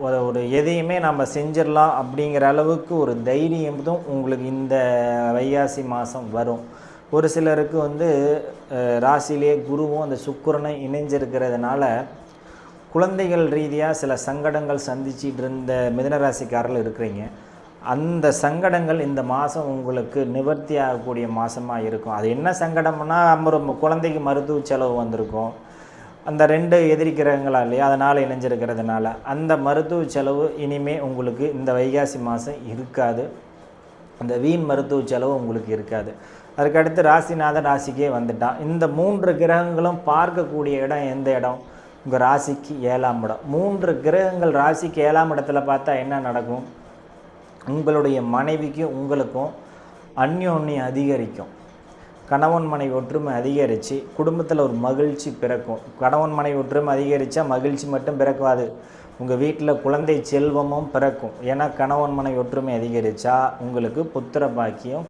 ஒரு எதையுமே நம்ம செஞ்சிடலாம் அப்படிங்கிற அளவுக்கு ஒரு தைரியமும் உங்களுக்கு இந்த வைகாசி மாதம் வரும். ஒரு சிலருக்கு வந்து ராசியிலே குருவும் அந்த சுக்கிரனும் இணைஞ்சிருக்கிறதுனால குழந்தைகள் ரீதியாக சில சங்கடங்கள் சந்திச்சிட்டு இருந்த மிதுனராசிக்காரர்கள் இருக்கிறீங்க. அந்த சங்கடங்கள் இந்த மாதம் உங்களுக்கு நிவர்த்தி ஆகக்கூடிய மாதமாக இருக்கும். அது என்ன சங்கடம்னா, நம்ம குழந்தைக்கு மருத்துவ செலவு வந்திருக்கும். அந்த 2 எதிரி கிரகங்களா இல்லையா, அதனால் இணைஞ்சிருக்கிறதுனால அந்த மருத்துவ செலவு இனிமேல் உங்களுக்கு இந்த வைகாசி மாதம் இருக்காது. அந்த வீண் மருத்துவ செலவு உங்களுக்கு இருக்காது. அதுக்கடுத்து ராசிநாதன் ராசிக்கே வந்துட்டான். இந்த 3 கிரகங்களும் பார்க்கக்கூடிய இடம் எந்த இடம்? உங்கள் ராசிக்கு 7ஆம் இடம். 3 கிரகங்கள் ராசிக்கு 7ஆம் இடத்துல பார்த்தா என்ன நடக்கும்? உங்களுடைய மனைவிக்கும் உங்களுக்கும் அந்யோன்யம் அதிகரிக்கும். கணவன் மனைவி ஒற்றுமை அதிகரித்து குடும்பத்தில் ஒரு மகிழ்ச்சி பிறக்கும். கணவன் மனைவி ஒற்றுமை அதிகரித்தா மகிழ்ச்சி மட்டும் பிறக்காது, உங்கள் வீட்டில் குழந்தை செல்வமும் பிறக்கும். ஏன்னா கணவன் மனைவி ஒற்றுமை அதிகரித்தா உங்களுக்கு புத்திர பாக்கியம்